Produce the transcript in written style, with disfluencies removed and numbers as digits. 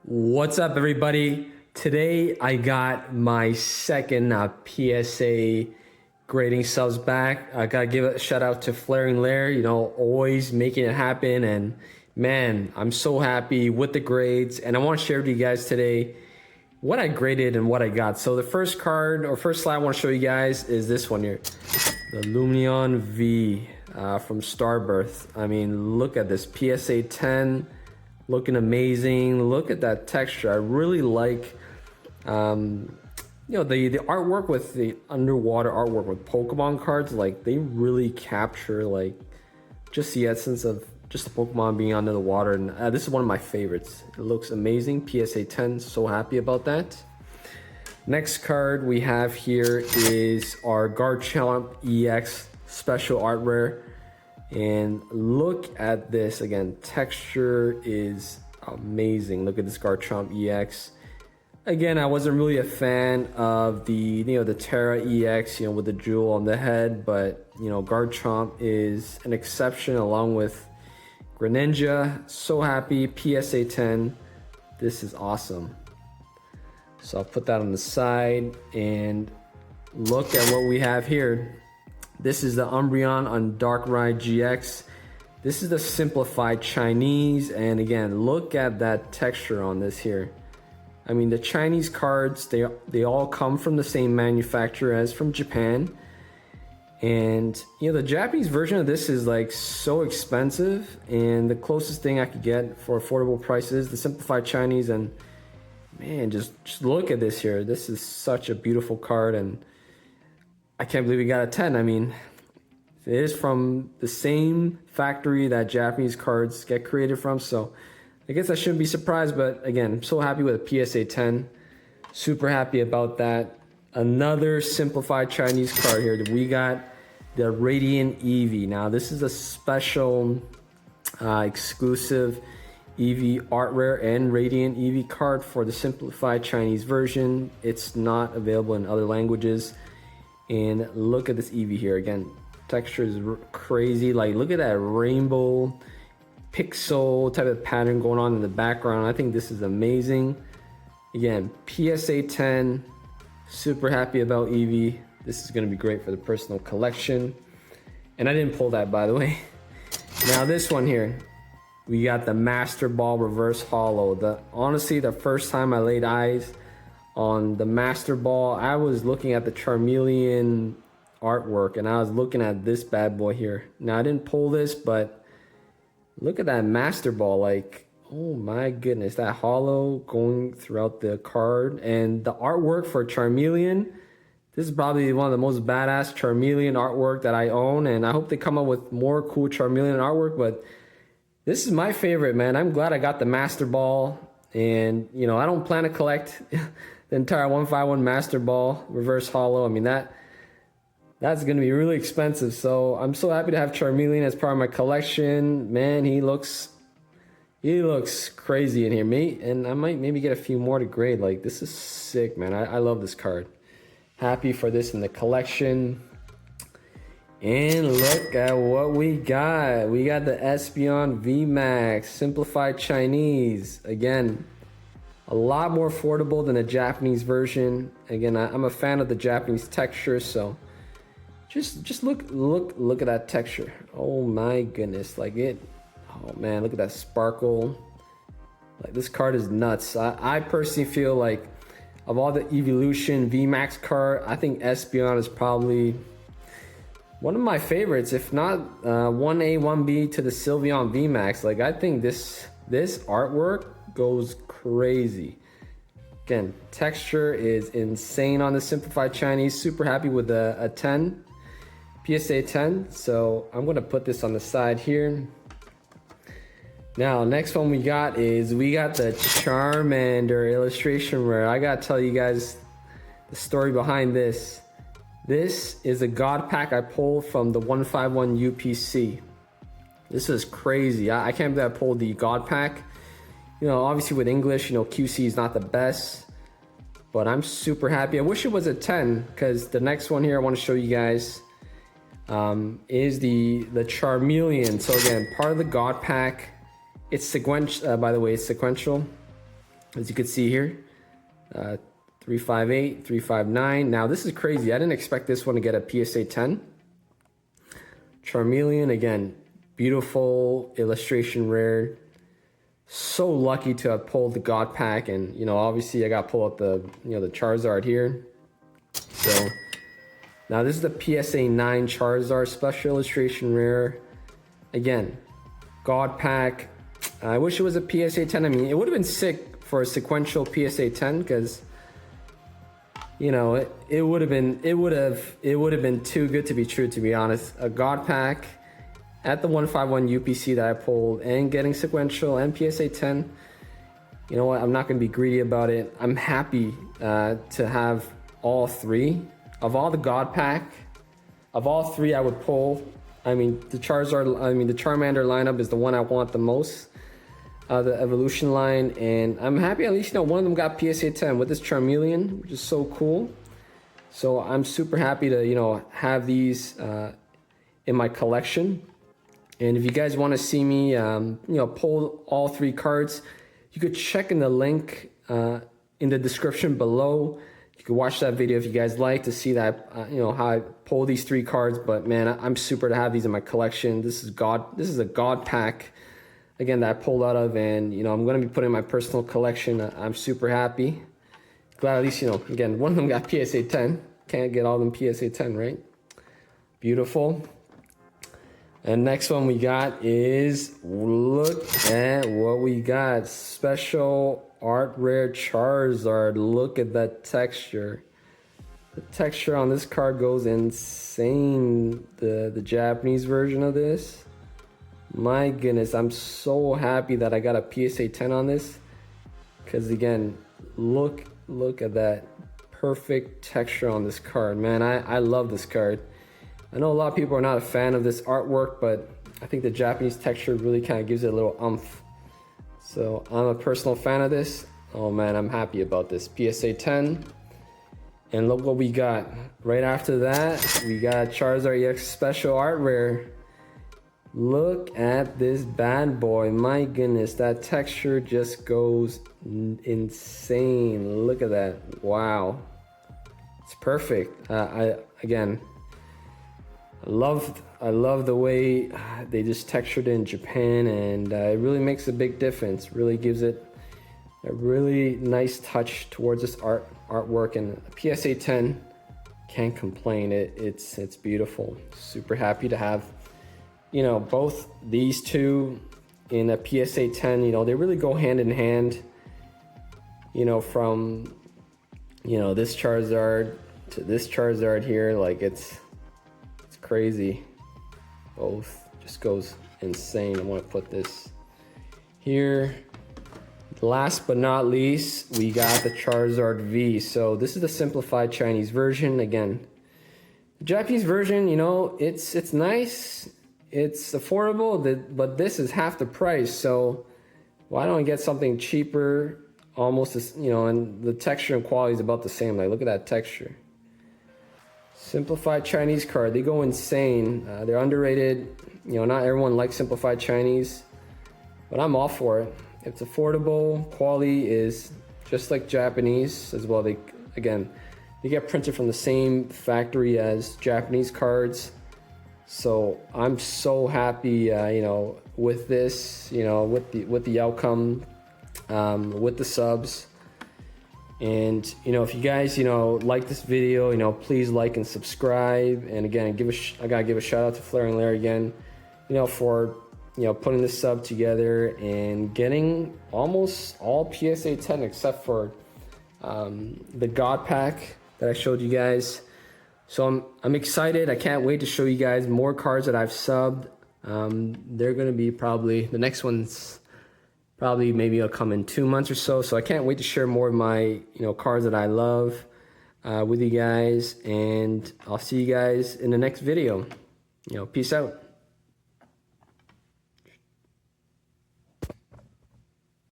What's up, everybody? Today I got my second PSA grading subs back. I gotta give a shout out to Flaring Lair, always making it happen. And man, I'm so happy with the grades. And I want to share with you guys today what I graded and what I got. So the first card or first slide I want to show you guys is this one here, the Lumion V from Starbirth. I mean, look at this PSA 10. Looking amazing. Look at that texture. I really like the artwork with the underwater artwork with Pokemon cards. Like, they really capture like just the essence of just the Pokemon being under the water. And this is one of my favorites. It looks amazing. PSA 10, so happy about that. Next card we have here is our Garchomp EX special art rare. And look at this again, texture is amazing. Look at this Garchomp EX. Again, I wasn't really a fan of the the Terra EX, with the jewel on the head, but Garchomp is an exception along with Greninja. So happy. PSA 10. This is awesome. So I'll put that on the side and look at what we have here. This is the Umbreon on Darkrai GX. This is the Simplified Chinese. And again, look at that texture on this here. I mean, the Chinese cards, they all come from the same manufacturer as from Japan. And the Japanese version of this is like so expensive. And the closest thing I could get for affordable prices, the Simplified Chinese. And man, just look at this here. This is such a beautiful card. And I can't believe we got a 10. I mean, it is from the same factory that Japanese cards get created from. So I guess I shouldn't be surprised. But again, I'm so happy with a PSA 10. Super happy about that. Another Simplified Chinese card here. We got the Radiant Eevee. Now, this is a special exclusive Eevee art rare and Radiant Eevee card for the Simplified Chinese version. It's not available in other languages. And look at this Eevee here. Again, texture is crazy. Like, look at that rainbow pixel type of pattern going on in the background. I think this is amazing. Again, PSA 10. Super happy about Eevee. This is going to be great for the personal collection. And I didn't pull that, by the way. Now this one here, we got the Master Ball Reverse Holo. Honestly, the first time I laid eyes on the Master Ball, I was looking at the Charmeleon artwork and I was looking at this bad boy here. Now, I didn't pull this, but look at that Master Ball. Like, oh my goodness, that holo going throughout the card. And the artwork for Charmeleon, this is probably one of the most badass Charmeleon artwork that I own. And I hope they come up with more cool Charmeleon artwork, but this is my favorite, man. I'm glad I got the Master Ball. And, I don't plan to collect the entire 151 Master Ball Reverse Holo. I mean, that's going to be really expensive. So I'm so happy to have Charmeleon as part of my collection. Man, he looks crazy in here, mate. And I might maybe get a few more to grade. Like, this is sick, man. I love this card. Happy for this in the collection. And look at what we got. We got the Espeon Vmax Simplified Chinese. Again, a lot more affordable than the Japanese version. Again, I'm a fan of the Japanese texture, so just look at that texture. Oh my goodness, like oh man, look at that sparkle. Like, this card is nuts. I personally feel like of all the Evolution Vmax card, I think Espeon is probably one of my favorites, if not 1A, 1B to the Sylveon Vmax. Like, I think this artwork goes crazy. Again, texture is insane on the Simplified Chinese. Super happy with a 10, PSA 10. So I'm gonna put this on the side here. Now, next one we got the Charmander illustration rare. I gotta tell you guys the story behind this. This is a God pack I pulled from the 151 UPC. This is crazy. I can't believe I pulled the God pack. Obviously with English, QC is not the best, but I'm super happy. I wish it was a 10, because the next one here I want to show you guys is the Charmeleon. So again, part of the God pack. It's sequential, by the way, it's sequential. as you can see here. 358, 359. Now this is crazy. I didn't expect this one to get a PSA 10. Charmeleon, again, beautiful illustration rare. So lucky to have pulled the God Pack, and you know, obviously I got to pull up the the Charizard here. So now this is the PSA 9 Charizard special illustration rare. Again, God Pack. I wish it was a PSA 10. I mean, it would have been sick for a sequential PSA 10 because you know it would have been too good to be true, to be honest. A God Pack at the 151 UPC that I pulled and getting sequential and PSA 10. You know what? I'm not going to be greedy about it. I'm happy to have all three. Of all the God Pack, of all three I would pull. I mean, the Charmander lineup is the one I want the most. The evolution line, and I'm happy at least one of them got PSA 10 with this Charmeleon, which is so cool. So I'm super happy to have these in my collection. And if you guys want to see me pull all three cards, you could check in the link in the description below. You can watch that video if you guys like to see that how I pull these three cards. But man, I'm super to have these in my collection. This is a God Pack, again, that I pulled out of, and I'm going to be putting in my personal collection. I'm super happy. Glad at least again, one of them got PSA 10. Can't get all of them PSA 10, right? Beautiful. And next one we got is, look at what we got. Special art rare Charizard. Look at that texture. The texture on this card goes insane. The Japanese version of this. My goodness, I'm so happy that I got a PSA 10 on this. Because again, look at that perfect texture on this card. Man, I love this card. I know a lot of people are not a fan of this artwork, but I think the Japanese texture really kind of gives it a little oomph. So I'm a personal fan of this. Oh man, I'm happy about this. PSA 10. And look what we got. Right after that, we got Charizard EX Special Art Rare. Look at this bad boy. My goodness, that texture just goes insane. Look at that. Wow. It's perfect. I love the way they just textured it in Japan, and it really makes a big difference. Really gives it a really nice touch towards this artwork, and PSA 10, can't complain. It's beautiful. Super happy to have both these two in a PSA 10. They really go hand in hand. From this Charizard to this Charizard here, like it's crazy. Both just goes insane. I want to put this here. Last but not least, we got the Charizard V. So this is the simplified Chinese version. Again, the Japanese version, it's nice, it's affordable, but this is half the price. So why don't I get something cheaper, almost as, and the texture and quality is about the same. Like, look at that texture. Simplified Chinese card, they go insane. They're underrated. Not everyone likes Simplified Chinese, but I'm all for it. It's affordable. Quality is just like Japanese as well. They get printed from the same factory as Japanese cards. So I'm so happy, with this, with the outcome, with the subs. And if you guys like this video, please like and subscribe. And again, I gotta give a shout out to Flaring Larry again, for putting this sub together and getting almost all PSA 10 except for the God Pack that I showed you guys. So I'm excited. I can't wait to show you guys more cards that I've subbed. They're gonna be probably the next one's. Probably maybe it'll come in 2 months or so. So I can't wait to share more of my cards that I love with you guys. And I'll see you guys in the next video. Peace out.